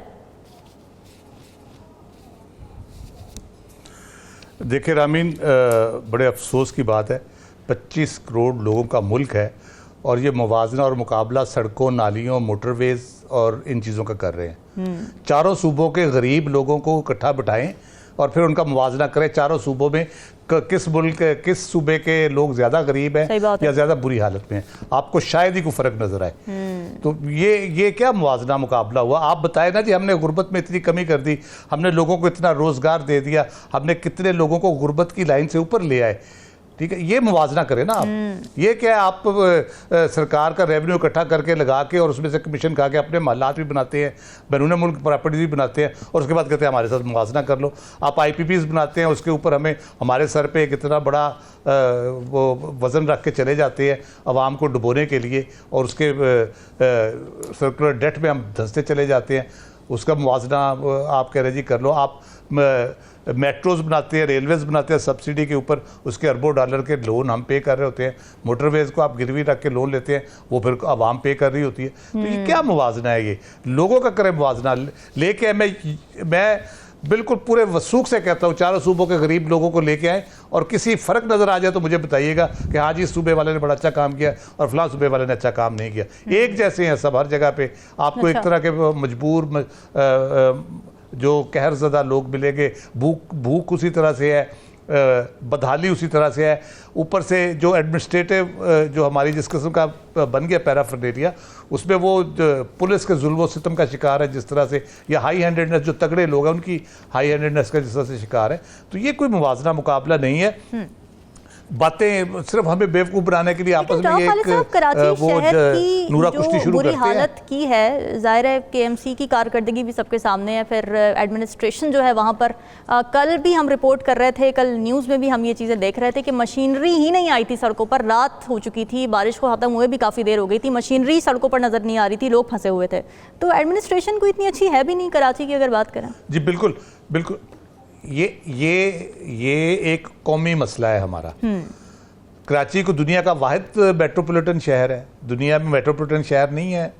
देखिए रामीन, बड़े अफसोस की बात है, 25 करोड़ लोगों का मुल्क है और ये मुवाजना और मुकाबला सड़कों, नालियों, मोटरवेज़ और इन चीज़ों का कर रहे हैं। चारों सूबों के गरीब लोगों को इकट्ठा बिठाएं और फिर उनका मुवाजना करें। चारों सूबों में किस मुल्क, किस सूबे के लोग ज़्यादा गरीब हैं या ज़्यादा बुरी हालत में हैं, आपको शायद ही कोई फ़र्क नज़र आए। तो ये क्या मुवाजना मुकाबला हुआ? आप बताएं ना जी, हमने गुर्बत में इतनी कमी कर दी, हमने लोगों को इतना रोज़गार दे दिया, हमने कितने लोगों को गुर्बत की लाइन से ऊपर ले आए। ठीक है, ये मुवाजना करें ना आप। ये क्या है, आप सरकार का रेवेन्यू इकट्ठा करके लगा के और उसमें से कमीशन खा के अपने महलात भी बनाते हैं, बैरून मुल्क प्रॉपर्टीज भी बनाते हैं और उसके बाद कहते हैं हमारे साथ मुवाजना कर लो। आप IPPs बनाते हैं, उसके ऊपर हमारे सर पे एक इतना बड़ा वो वज़न रख के चले जाते हैं आवाम को डुबोने के लिए, और उसके सर्कुलर डेट में हम धंसते चले जाते हैं। उसका मुवाजना आप कह रहे जी कर लो। आप मेट्रोज़ बनाते हैं, रेलवेज़ बनाते हैं सब्सिडी के ऊपर, उसके अरबों डॉलर के लोन हम पे कर रहे होते हैं। मोटरवेज़ को आप गिरवी रख के लोन लेते हैं, वो फिर आवाम पे कर रही होती है। तो ये क्या मुवाजना है? ये लोगों का करें मुवाजना लेके। मैं बिल्कुल पूरे वसूख से कहता हूँ, चारों सूबों के गरीब लोगों को लेके आएँ और किसी फ़र्क नज़र आ जाए तो मुझे बताइएगा कि हाँ जी, इस सूबे वाले ने बड़ा अच्छा काम किया और फलां सूबे वाले ने अच्छा काम नहीं किया। एक जैसे हैं सब हर जगह पे। आपको एक तरह के मजबूर जो कहरज़दा लोग मिलेंगे, भूख उसी तरह से है, बदहाली उसी तरह से है, ऊपर से जो एडमिनिस्ट्रेटिव जो हमारी जिस किस्म का बन गया पैराफर्नेलिया, उसमें वो पुलिस के जुल्म व सितम का शिकार है जिस तरह से, या हाई हैंडेडनेस, जो तगड़े लोग हैं उनकी हाई हैंडेडनेस का जिस तरह से शिकार है। तो ये कोई मुवाजना मुकाबला नहीं है। बातें सिर्फ हमें बेवकूफ बनाने के लिए आपस में खालिद साहब, कराची शहर की नूरा जो कुश्ती शुरू बुरी करते हैं। हालत की है, जाहिर है केएमसी की कारकर्दगी भी सबके सामने है, फिर एडमिनिस्ट्रेशन जो है वहाँ पर कल भी हम रिपोर्ट कर रहे थे, कल न्यूज़ में भी हम ये चीज़ें देख रहे थे कि मशीनरी ही नहीं आई थी सड़कों पर। रात हो चुकी थी, बारिश को ख़त्म हुए भी काफ़ी देर हो गई थी, मशीनरी सड़कों पर नज़र नहीं आ रही थी, लोग फंसे हुए थे। तो एडमिनिस्ट्रेशन को इतनी अच्छी है भी नहीं कराची की अगर बात करें। जी बिल्कुल बिल्कुल, ये एक कौमी मसला है हमारा। कराची को दुनिया का वाहिद मेट्रोपॉलिटन शहर है, दुनिया में मेट्रोपॉलिटन शहर नहीं है।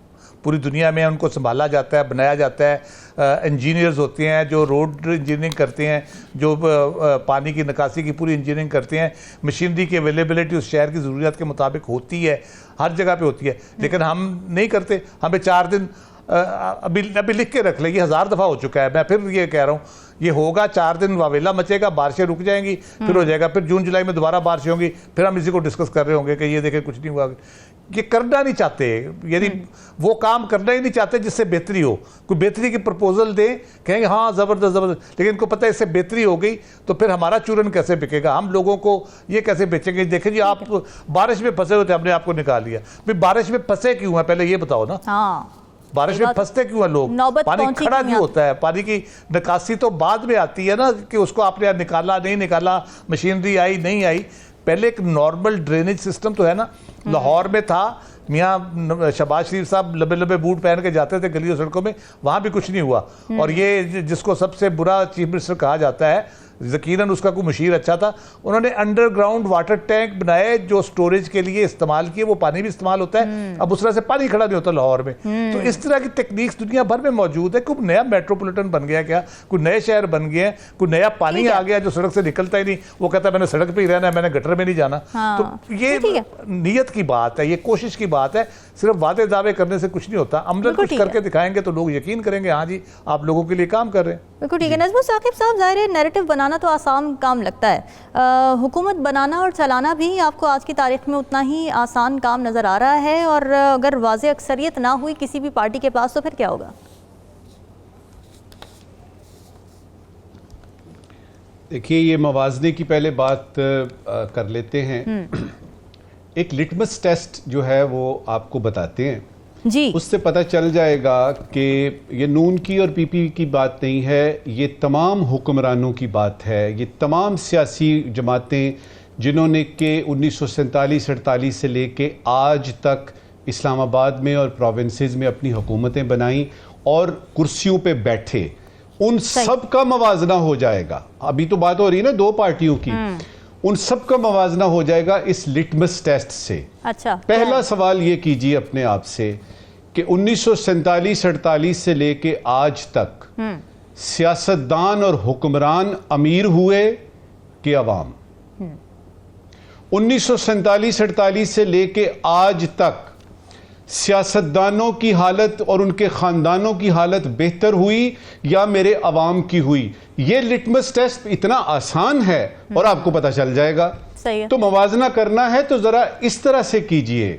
पूरी दुनिया में उनको संभाला जाता है, बनाया जाता है। इंजीनियर्स होते हैं जो रोड इंजीनियरिंग करते हैं, जो पानी की निकासी की पूरी इंजीनियरिंग करते हैं। मशीनरी की अवेलेबिलिटी उस शहर की ज़रूरियात के मुताबिक होती है, हर जगह पे होती है, लेकिन हम नहीं करते। हमें 4 दिन अभी लिख के रख ले, ये 1000 दफ़ा हो चुका है। मैं फिर ये कह रहा हूँ, ये होगा 4 दिन वावेला मचेगा, बारिशें रुक जाएंगी, फिर हो जाएगा, फिर जून जुलाई में दोबारा बारिशें होंगी, फिर हम इसी को डिस्कस कर रहे होंगे कि ये देखें कुछ नहीं हुआ। ये करना नहीं चाहते, यदि वो काम करना ही नहीं चाहते जिससे बेहतरी हो। कोई बेहतरी की प्रपोजल दें, कहेंगे हाँ ज़बरदस्त, लेकिन इनको पता है इससे बेहतरी हो गई तो फिर हमारा चूरन कैसे बिकेगा, हम लोगों को ये कैसे बेचेंगे। देखें जी, आप बारिश में फंसे हुए थे, हमने आपको निकाल लिया। भाई बारिश में फंसे क्यों हैं, पहले ये बताओ ना। हाँ, बारिश में फंसते क्यों हैं लोग, पानी खड़ा क्यों होता है। पानी की निकासी तो बाद में आती है ना, कि उसको आपने निकाला नहीं निकाला, मशीनरी आई नहीं आई। पहले एक नॉर्मल ड्रेनेज सिस्टम तो है ना। लाहौर में था, मियाँ शहबाज शरीफ साहब लंबे लंबे बूट पहन के जाते थे गलियों सड़कों में, वहाँ भी कुछ नहीं हुआ। और ये जिसको सबसे बुरा चीफ मिनिस्टर कहा जाता है, यकीनन उसका कोई मुशीर अच्छा था। उन्होंने अंडरग्राउंड वाटर टैंक बनाए जो स्टोरेज के लिए इस्तेमाल किए, वो पानी भी इस्तेमाल होता है। अब उस तरह से पानी खड़ा नहीं होता लाहौर में। तो इस तरह की टेक्निक्स दुनिया भर में मौजूद है। कोई नया मेट्रोपॉलिटन बन गया क्या, कोई नए शहर बन गए, कोई नया पानी आ गया जो सड़क से निकलता ही नहीं। वो कहता है मैंने सड़क पर ही रहना है, मैंने गटर में नहीं जाना। तो ये नीयत की बात है, ये कोशिश की बात है। सिर्फ वादे दावे करने से कुछ नहीं होता, अमलन कुछ करके दिखाएंगे तो लोग यकीन करेंगे हाँ जी आप लोगों के लिए काम कर रहे हैं। बिल्कुल ठीक है। नज़मुल साकिब साहब, ज़ाहिर है नैरेटिव बनाना तो आसान काम लगता है, हुकूमत बनाना और चलाना भी आपको आज की तारीख में उतना ही आसान काम नज़र आ रहा है। और अगर वाज़े अक्सरियत ना हुई किसी भी पार्टी के पास तो फिर क्या होगा? देखिए, ये मवाजने की पहले बात कर लेते हैं। एक लिटमस टेस्ट जो है वो आपको बताते हैं जी, उससे पता चल जाएगा कि ये नून की और पीपी की बात नहीं है, ये तमाम हुक्मरानों की बात है। ये तमाम सियासी जमातें जिन्होंने के 1947-48 से लेके आज तक इस्लामाबाद में और प्रोविंसेस में अपनी हुकूमतें बनाई और कुर्सियों पे बैठे, उन सब का मवाजना हो जाएगा। अभी तो बात हो रही है ना 2 पार्टियों की, उन सब का मवाजना हो जाएगा इस लिटमस टेस्ट से। अच्छा, पहला सवाल ये कीजिए अपने आप से कि 1947-48 से लेके आज तक सियासतदान और हुक्मरान अमीर हुए कि अवाम? 1947-48 से लेके आज तक सियासतदानों की हालत और उनके खानदानों की हालत बेहतर हुई या मेरे अवाम की हुई? ये लिटमस टेस्ट इतना आसान है और आपको पता चल जाएगा। सही है। तो मवाजना करना है तो जरा इस तरह से कीजिए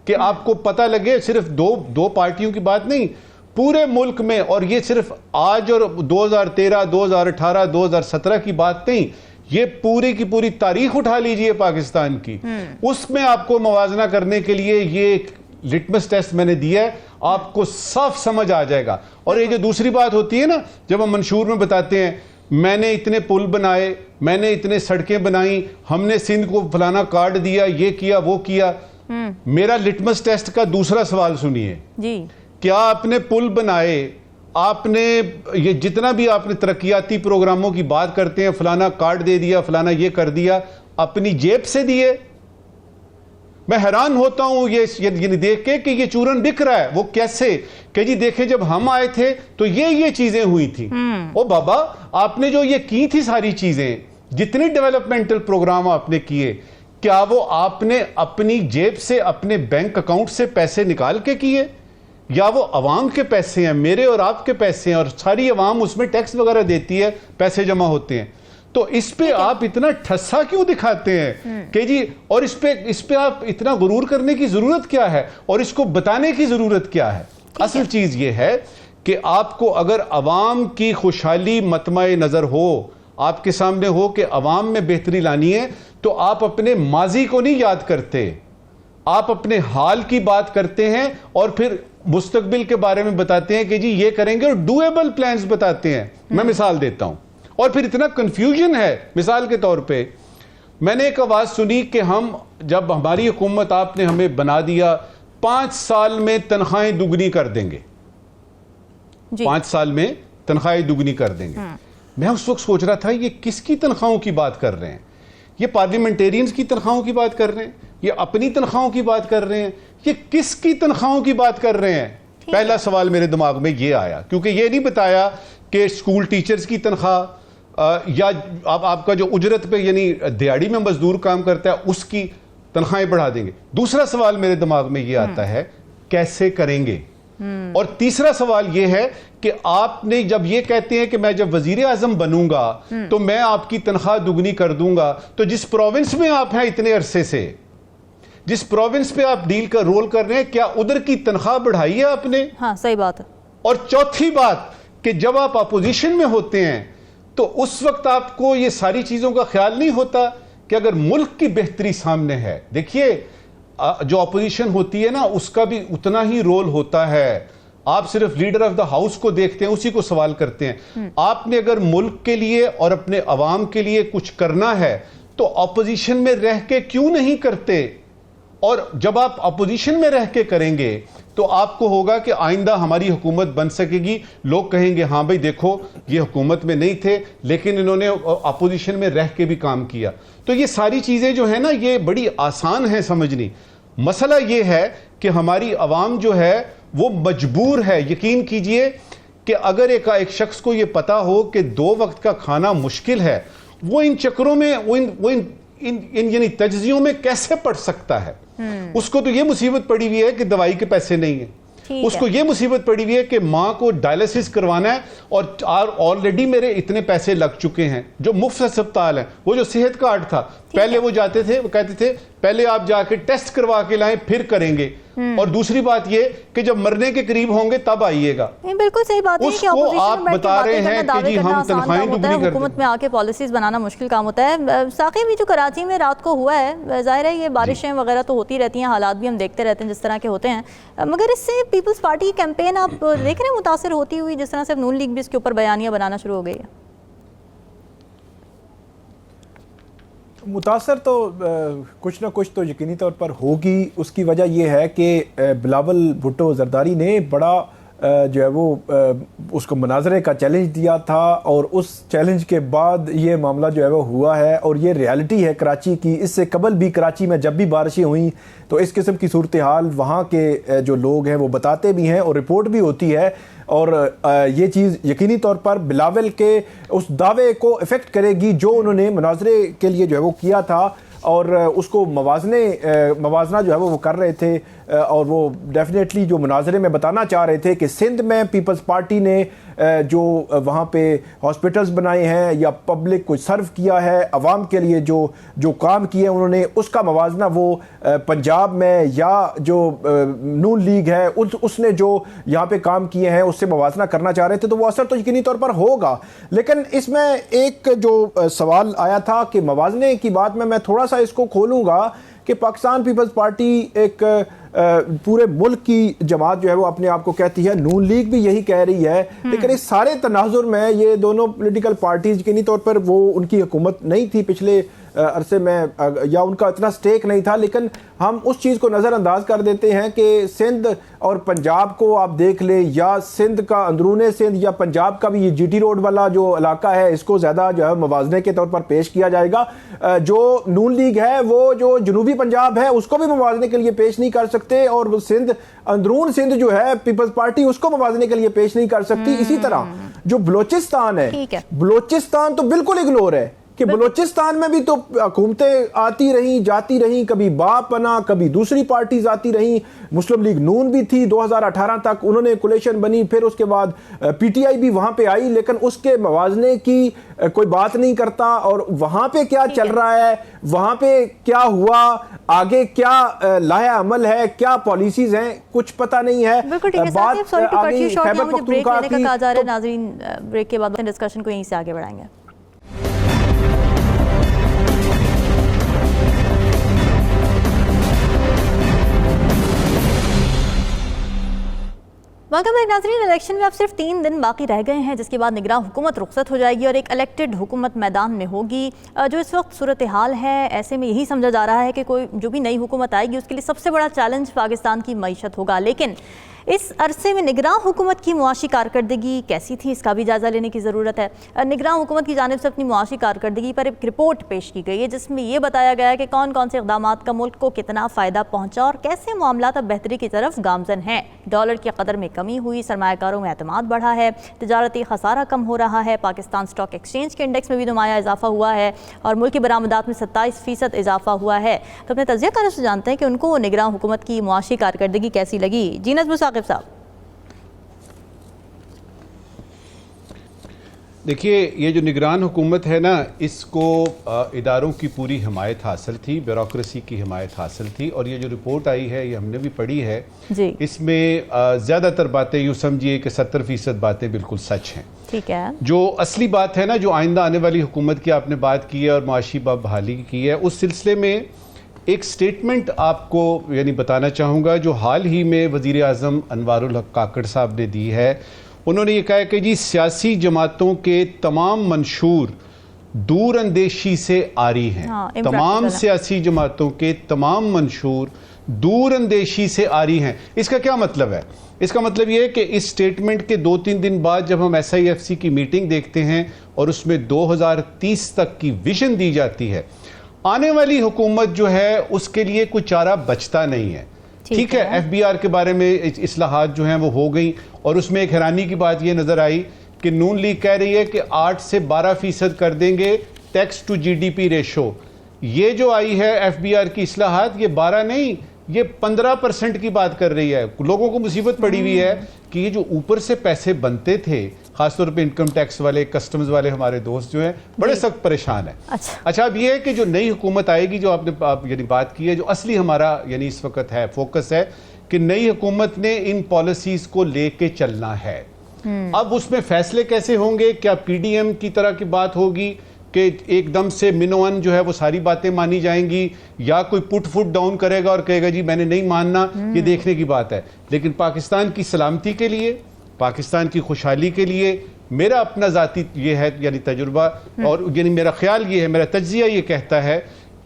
कि आपको पता लगे। सिर्फ दो पार्टियों की बात नहीं, पूरे मुल्क में। और ये सिर्फ आज और 2013, 2018, 2017 की बात नहीं, ये पूरी की पूरी तारीख उठा लीजिए पाकिस्तान की। उसमें आपको मवाजना करने के लिए ये लिटमस टेस्ट मैंने दिया है, आपको साफ समझ आ जाएगा। और ये जो दूसरी बात होती है ना, जब हम मंशूर में बताते हैं मैंने इतने पुल बनाए, मैंने इतने सड़कें बनाई, हमने सिंध को फलाना कार्ड दिया, ये किया वो किया। मेरा लिटमस टेस्ट का दूसरा सवाल सुनिए जी, क्या आपने पुल बनाए, आपने ये जितना भी आपने तरक्याती प्रोग्रामों की बात करते हैं, फलाना कार्ड दे दिया, फलाना ये कर दिया, अपनी जेब से दिए? मैं हैरान होता हूं ये देख के कि ये चूरन बिक रहा है। वो कैसे कि जी देखें जब हम आए थे तो ये चीजें हुई थी। ओ बाबा, आपने जो ये की थी सारी चीजें, जितने डेवलपमेंटल प्रोग्राम आपने किए, क्या वो आपने अपनी जेब से, अपने बैंक अकाउंट से पैसे निकाल के किए या वो अवाम के पैसे हैं, मेरे और आपके पैसे हैं, और सारी अवाम उसमें टैक्स वगैरह देती है, पैसे जमा होते हैं? तो इस पे आप इतना ठस्सा क्यों दिखाते हैं कि जी, और इस पे आप इतना गुरूर करने की जरूरत क्या है और इसको बताने की जरूरत क्या है? असल चीज ये है कि आपको अगर अवाम की खुशहाली मतमए नजर हो, आपके सामने हो कि अवाम में बेहतरी लानी है, तो आप अपने माजी को नहीं याद करते, आप अपने हाल की बात करते हैं और फिर मुस्तकबिल के बारे में बताते हैं कि जी ये करेंगे और डूएबल प्लान्स बताते हैं। मैं मिसाल देता हूं, और फिर इतना कंफ्यूजन है। मिसाल के तौर पे मैंने एक आवाज सुनी कि हम जब हमारी हुकूमत आपने हमें बना दिया 5 साल में तनख्वाहें दुगनी कर देंगे, 5 साल में तनख्वाहें दुगनी कर देंगे। मैं उस वक्त सोच रहा था ये किसकी तनख्वाहों की बात कर रहे हैं? ये पार्लियामेंटेरियंस की तनख्वाहों की बात कर रहे हैं, ये अपनी तनख्वाहों की बात कर रहे हैं, ये किसकी तनख्वाहों की बात कर रहे हैं? पहला सवाल मेरे दिमाग में ये आया, क्योंकि ये नहीं बताया कि स्कूल टीचर्स की तनख्वाह या आपका जो उजरत पे यानी दिहाड़ी में मजदूर काम करता है उसकी तनख्वाहें बढ़ा देंगे। दूसरा सवाल मेरे दिमाग में ये आता है कैसे करेंगे? और तीसरा सवाल ये है कि आपने जब ये कहते हैं कि मैं जब वजीर आजम बनूंगा तो मैं आपकी तनख्वाह दुगनी कर दूंगा, तो जिस प्रोविंस में आप हैं इतने अरसे से, जिस प्रोविंस पे आप डील का रोल कर रहे हैं, क्या उधर की तनख्वाह बढ़ाई है आपने? हाँ, सही बात है। और चौथी बात कि जब आप अपोजिशन में होते हैं तो उस वक्त आपको ये सारी चीजों का ख्याल नहीं होता कि अगर मुल्क की बेहतरी सामने है। देखिए, जो अपोजिशन होती है ना, उसका भी उतना ही रोल होता है। आप सिर्फ लीडर ऑफ द हाउस को देखते हैं, उसी को सवाल करते हैं। आपने अगर मुल्क के लिए और अपने अवाम के लिए कुछ करना है तो अपोजिशन में रह के क्यों नहीं करते? और जब आप अपोजिशन में रह के करेंगे तो आपको होगा कि आइंदा हमारी हुकूमत बन सकेगी। लोग कहेंगे हाँ भाई देखो ये हुकूमत में नहीं थे लेकिन इन्होंने अपोजिशन में रह के भी काम किया। तो ये सारी चीजें जो है ना, ये बड़ी आसान है समझनी। मसला ये है कि हमारी आवाम जो है वो मजबूर है। यकीन कीजिए कि अगर एक शख्स को ये पता हो कि 2 वक्त का खाना मुश्किल है, वो इन चक्रों में, वो इन यानी तज्जियों में कैसे पड़ सकता है? उसको तो ये मुसीबत पड़ी हुई है कि दवाई के पैसे नहीं है, उसको ये मुसीबत पड़ी हुई है कि मां को डायलिसिस करवाना है और ऑलरेडी मेरे इतने पैसे लग चुके हैं। जो मुफ्त अस्पताल है, वो जो सेहत कार्ड था, पहले वो जाते थे, वो कहते थे पहले आप जाके टेस्ट करवा के लाएं फिर करेंगे, और दूसरी बात ये कि जब मरने के करीब होंगे तब आइएगा। बिल्कुल सही बात है कि उसको आप बता रहे हैं कि जी हम तनख्वाहें दुगनी कर दें। हुकूमत में आके पॉलिसीज बनाना मुश्किल काम होता है। साकिब, भी जो कराची में रात को हुआ है, जाहिर है ये बारिशें वगैरह तो होती रहती हैं, हालात भी हम देखते रहते हैं जिस तरह के होते हैं, मगर इससे पीपल्स पार्टी की कैंपेन आप देख रहे हैं मुतासर होती हुई, जिस तरह से नून लीग भी इसके ऊपर बयानियां बनाना शुरू हो गई है? मुतासर तो कुछ ना कुछ तो यकीनी तौर पर होगी। उसकी वजह यह है कि बिलावल भुट्टो जरदारी ने बड़ा जो है वो उसको मुनाजरे का चैलेंज दिया था, और उस चैलेंज के बाद ये मामला जो है वो हुआ है। और ये रियलिटी है कराची की। इससे कबल भी कराची में जब भी बारिशें हुई तो इस किस्म की सूरत हाल वहाँ के जो लोग हैं वो बताते भी हैं और रिपोर्ट भी होती है। और ये चीज़ यकीनी तौर पर बिलावल के उस दावे को इफ़ेक्ट करेगी जो उन्होंने मुनाजरे के लिए जो है वो किया था, और उसको मवाजना जो है वो कर रहे थे। और वो डेफिनेटली जो मुनाजरे में बताना चाह रहे थे कि सिंध में पीपल्स पार्टी ने जो वहाँ पे हॉस्पिटल्स बनाए हैं या पब्लिक को सर्व किया है, अवाम के लिए जो काम किए उन्होंने, उसका मवाजना वो पंजाब में या जो नून लीग है उसने जो यहाँ पे काम किए हैं उससे मवाजना करना चाह रहे थे। तो वो असर तो यकीनी तौर पर होगा। लेकिन इसमें एक जो सवाल आया था कि मवाजने की बात में मैं थोड़ा सा इसको खोलूँगा कि पाकिस्तान पीपल्स पार्टी एक पूरे मुल्क की जमात जो है वो अपने आप को कहती है, नून लीग भी यही कह रही है, लेकिन इस सारे तनाजुर में ये दोनों पॉलिटिकल पार्टीज यकीनी तौर पर वो उनकी हुकूमत नहीं थी पिछले अरसे में, या उनका इतना स्टेक नहीं था। लेकिन हम उस चीज़ को नज़रअंदाज कर देते हैं कि सिंध और पंजाब को आप देख ले, या सिंध का अंदरूने सिंध या पंजाब का भी ये जीटी रोड वाला जो इलाका है, इसको ज़्यादा जो है मवाजने के तौर पर पेश किया जाएगा। जो नून लीग है वो जो जनूबी पंजाब है उसको भी मवाजने के लिए पेश नहीं कर सकते, और सिंध अंदरून सिंध जो है पीपल्स पार्टी उसको मवाजने के लिए पेश नहीं कर सकती। इसी तरह जो बलोचिस्तान है, बलोचिस्तान तो बिल्कुल इग्नोर है कि बलोचिस्तान में भी तो हुकूमतें आती रही जाती रही, कभी बाप बना, कभी दूसरी पार्टीज आती रही। मुस्लिम लीग नून भी थी 2018 तक, उन्होंने कोलेशन बनी, फिर उसके बाद पीटीआई भी वहां पे आई, लेकिन उसके मवाजने की कोई बात नहीं करता। और वहां पे क्या चल रहा है, वहां पे क्या हुआ, आगे क्या लाया अमल है, क्या पॉलिसीज हैं, कुछ पता नहीं है। बात आगे खैबर पख्तूनख्वा की। नाज़रीन, ब्रेक के बाद डिस्कशन को यहीं से आगे बढ़ाएंगे। वेलकम बैक नाज़रीन। इलेक्शन में अब सिर्फ 3 दिन बाकी रह गए हैं, जिसके बाद निगरान हुकूमत रुखसत हो जाएगी और एक इलेक्टेड हुकूमत मैदान में होगी। जो इस वक्त सूरत हाल है, ऐसे में यही समझा जा रहा है कि कोई जो भी नई हुकूमत आएगी उसके लिए सबसे बड़ा चैलेंज पाकिस्तान की मईशत होगा। लेकिन इस अरसे में निगरान हुकूमत की मुआशी कारकर्दगी कैसी थी, इसका भी जायज़ा लेने की ज़रूरत है। निगरान हुकूमत की जानिब से अपनी मुआशी कारकर्दगी पर एक रिपोर्ट पेश की गई है, जिसमें यह बताया गया है कि कौन कौन से इक़दाम का मुल्क को कितना फ़ायदा पहुँचा और कैसे मामलात अब बेहतरी की तरफ गामजन हैं। डॉलर की कदर में कमी हुई, सरमायाकारों में एतमाद बढ़ा है, तजारती खसारा कम हो रहा है, पाकिस्तान स्टॉक एक्सचेंज के इंडेक्स में भी नुमाया इजाफा हुआ है और मुल्की बरामदात में 27% इजाफा हुआ है। तो अपने तजिया कारन से जानते हैं कि उनको निगरान हुकूमत की मुआशी कारकर्दगी कैसी लगी। जीनत मुसाकिब साहब। देखिए, ये जो निगरान हुकूमत है ना, इसको इदारों की पूरी हिमायत हासिल थी, ब्यूरोक्रेसी की हिमायत हासिल थी और ये जो रिपोर्ट आई है ये हमने भी पढ़ी है जी। इसमें ज़्यादातर बातें यूँ समझिए कि 70% बातें बिल्कुल सच हैं। ठीक है। जो असली बात है ना, जो आइंदा आने वाली हुकूमत की आपने बात की है और माशी बहाली की है, उस सिलसिले में एक स्टेटमेंट आपको यानी बताना चाहूँगा जो हाल ही में वज़ीर आज़म अनवारुल हक काकड़ साहब ने दी है। उन्होंने ये कहा कि जी सियासी जमातों के तमाम मंशूर दूर अंदेशी से आरी हैं। तमाम सियासी जमातों के तमाम मंशूर दूर अंदेशी से आरी हैं। इसका क्या मतलब है? इसका मतलब ये है कि इस स्टेटमेंट के 2-3 दिन बाद जब हम SIFC की मीटिंग देखते हैं और उसमें 2030 तक की विजन दी जाती है, आने वाली हुकूमत जो है उसके लिए कोई चारा बचता नहीं है। ठीक है, FBR के बारे में इस्लाहात जो हैं वो हो गई और उसमें एक हैरानी की बात ये नज़र आई कि नून लीग कह रही है कि 8 से 12% कर देंगे टैक्स टू GDP रेशो। ये जो आई है FBR की इस्लाहात, ये 12 नहीं, ये 15% की बात कर रही है। लोगों को मुसीबत पड़ी हुई है कि ये जो ऊपर से पैसे बनते थे, खासतौर पे इनकम टैक्स वाले, कस्टम्स वाले हमारे दोस्त जो हैं बड़े सख्त परेशान हैं। अच्छा, अब ये है कि जो नई हुकूमत आएगी, जो आपने यानी बात की है, जो असली हमारा यानी इस वक्त है फोकस है कि नई हुकूमत ने इन पॉलिसीज को लेके चलना है। अब उसमें फैसले कैसे होंगे? क्या PDM की तरह की बात होगी कि एकदम से मिनोअन जो है वो सारी बातें मानी जाएंगी, या कोई पुट फुट डाउन करेगा और कहेगा जी मैंने नहीं मानना? ये देखने की बात है। लेकिन पाकिस्तान की सलामती के लिए, पाकिस्तान की खुशहाली के लिए मेरा अपना ज़ाती ये है यानी तजुर्बा और यानी मेरा ख्याल ये है, मेरा तज्जिया ये कहता है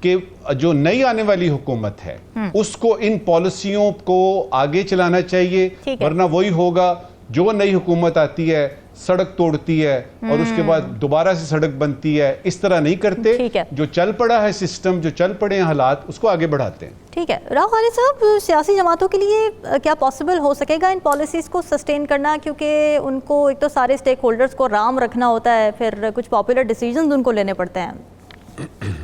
कि जो नई आने वाली हुकूमत है उसको इन पॉलिसियों को आगे चलाना चाहिए, वरना वही होगा जो नई हुकूमत आती है सड़क तोड़ती है और उसके बाद दोबारा से सड़क बनती है। इस तरह नहीं करते। जो चल पड़ा है सिस्टम, जो चल पड़े हैं हालात, उसको आगे बढ़ाते हैं। ठीक है। राव खालिद साहब, सियासी जमातों के लिए क्या पॉसिबल हो सकेगा इन पॉलिसीज़ को सस्टेन करना? क्योंकि उनको एक तो सारे स्टेक होल्डर्स को राम रखना होता है, फिर कुछ पॉपुलर डिसीजंस उनको लेने पड़ते हैं।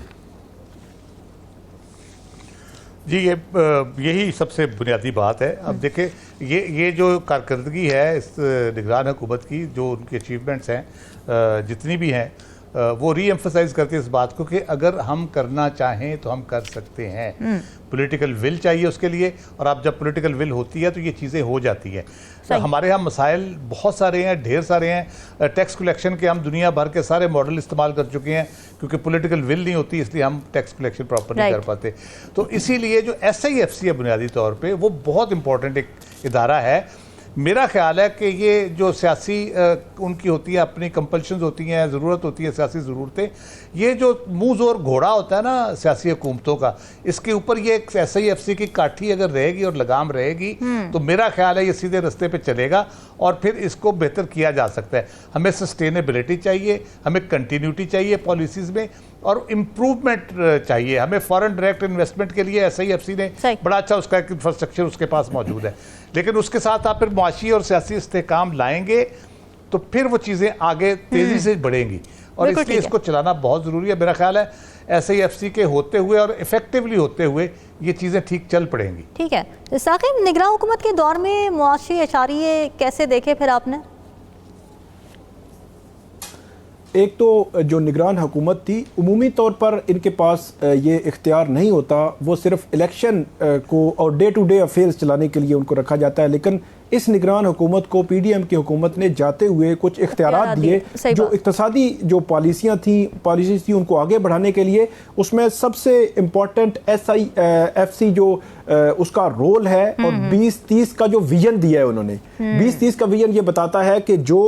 जी, यही सबसे बुनियादी बात है। अब देखें, ये जो कारकर्दगी है इस निगरान हुकूमत की, जो उनकी अचीवमेंट्स हैं जितनी भी हैं, वो री एम्फसाइज करती है इस बात को कि अगर हम करना चाहें तो हम कर सकते हैं। पॉलिटिकल विल चाहिए उसके लिए, और अब जब पॉलिटिकल विल होती है तो ये चीज़ें हो जाती हैं। हमारे यहाँ मसाइल बहुत सारे हैं, ढेर सारे हैं। टैक्स कलेक्शन के हम दुनिया भर के सारे मॉडल इस्तेमाल कर चुके हैं, क्योंकि पॉलिटिकल विल नहीं होती इसलिए हम टैक्स कलेक्शन प्रॉपर नहीं कर पाते। तो इसीलिए जो SIFC है बुनियादी तौर पर, वो बहुत इंपॉर्टेंट एक इदारा है। मेरा ख्याल है कि ये जो सियासी उनकी होती है, अपनी कंपल्शंस होती हैं, ज़रूरत होती है, सियासी ज़रूरतें, ये जो मुँह ज़ोर घोड़ा होता है ना सियासी हुकूमतों का, इसके ऊपर ये एक SIFC की काठी अगर रहेगी और लगाम रहेगी तो मेरा ख्याल है ये सीधे रास्ते पे चलेगा और फिर इसको बेहतर किया जा सकता है। हमें सस्टेनेबिलिटी चाहिए, हमें कंटिन्यूटी चाहिए पॉलिसीज़ में, और इम्प्रूवमेंट चाहिए हमें। फॉरेन डायरेक्ट इन्वेस्टमेंट के लिए SIFC ने बड़ा अच्छा उसका एक इंफ्रास्ट्रक्चर उसके पास मौजूद है, लेकिन उसके साथ आप फिर मुआशी और सियासी इस्तेहकाम लाएंगे तो फिर वो चीज़ें आगे तेज़ी से बढ़ेंगी, और इसलिए इसको चलाना बहुत ज़रूरी है। मेरा ख्याल है SIFC के होते हुए और इफेक्टिवली होते हुए ये चीज़ें ठीक चल पड़ेंगी। ठीक है साकिब, निगरान हुकूमत के दौर में मुआशी इशारे कैसे देखे फिर आपने? एक तो जो निगरान हुकूमत थी, उमूमी तौर पर इनके पास ये इख्तियार नहीं होता, वो सिर्फ इलेक्शन को और डे टू डे अफेयर्स चलाने के लिए उनको रखा जाता है। लेकिन इस निगरान हुकूमत को PDM की हुकूमत ने जाते हुए कुछ इख्तियारात दिए, जो इक्तसादी जो पॉलिसीज थी उनको आगे बढ़ाने के लिए। उसमें सबसे इम्पोर्टेंट SIFC जो उसका रोल है, और 2030 का जो विजन दिया है उन्होंने। 2030 का विजन ये बताता है कि जो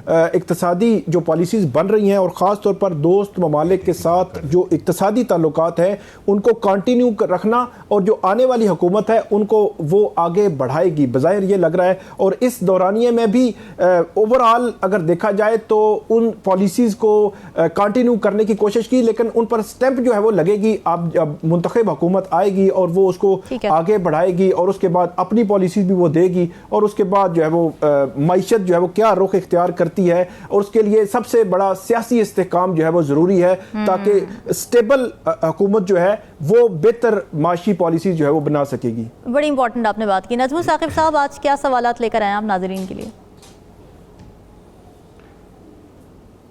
इक्तसादी जो पॉलिसीज बन रही हैं, और ख़ास तौर पर दोस्त ममालिक के साथ जो इक्तसादी ताल्लुकात हैं उनको कंटिन्यू रखना, और जो आने वाली हुकूमत है उनको वो आगे बढ़ाएगी, बज़ाहिर ये लग रहा है। और इस दौरानिए में भी ओवरऑल अगर देखा जाए तो उन पॉलिसीज़ को कंटिन्यू करने की कोशिश की, लेकिन उन पर स्टैंप जो है वो लगेगी अब जब मुंतखब हुकूमत आएगी और वो उसको आगे बढ़ाएगी, और उसके बाद अपनी पॉलिसीज भी वो देगी, और उसके बाद जो है वो मईशत जो है वो क्या रुख इख्तियार करती है, और उसके लिए सबसे बड़ा सियासी इस्तेहकाम जो है वो ज़रूरी है, ताकि स्टेबल हुकूमत जो है वो बेहतर माशी पॉलिसी जो है वो बना सकेगी। बड़ी इंपॉर्टेंट आपने बात की। नजमुल साकिब साहब, आज क्या सवालात लेकर आए आप नाज़रीन के लिए?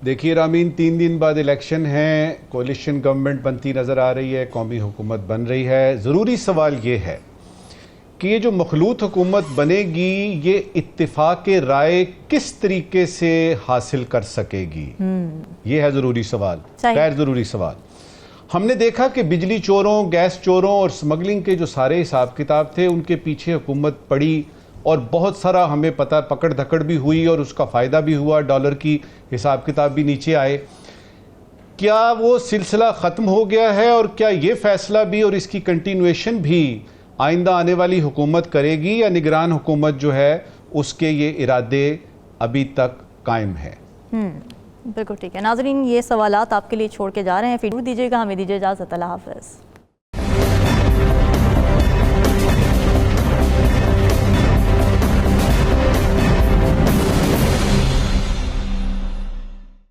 देखिए रामीन, 3 दिन बाद इलेक्शन है, कोलिशन गवर्नमेंट बनती नज़र आ रही है, कौमी हुकूमत बन रही है। ज़रूरी सवाल ये है कि ये जो मखलूत हुकूमत बनेगी, ये इत्तिफाक राय किस तरीके से हासिल कर सकेगी, ये है ज़रूरी सवाल, गैर ज़रूरी सवाल। हमने देखा कि बिजली चोरों, गैस चोरों और स्मगलिंग के जो सारे हिसाब किताब थे, उनके पीछे हुकूमत पड़ी, और बहुत सारा हमें पता पकड़ धकड़ भी हुई, और उसका फ़ायदा भी हुआ, डॉलर की हिसाब किताब भी नीचे आए। क्या वो सिलसिला ख़त्म हो गया है, और क्या ये फ़ैसला भी और इसकी कंटिन्यूएशन भी आइंदा आने वाली हुकूमत करेगी, या निगरान हुकूमत जो है उसके ये इरादे अभी तक कायम है? बिल्कुल ठीक है नाज़रीन, ये सवालात आपके लिए छोड़ के जा रहे हैं। फीडबैक दीजिएगा, हमें दीजिए इजाज़त। अल्लाह हाफ़िज़।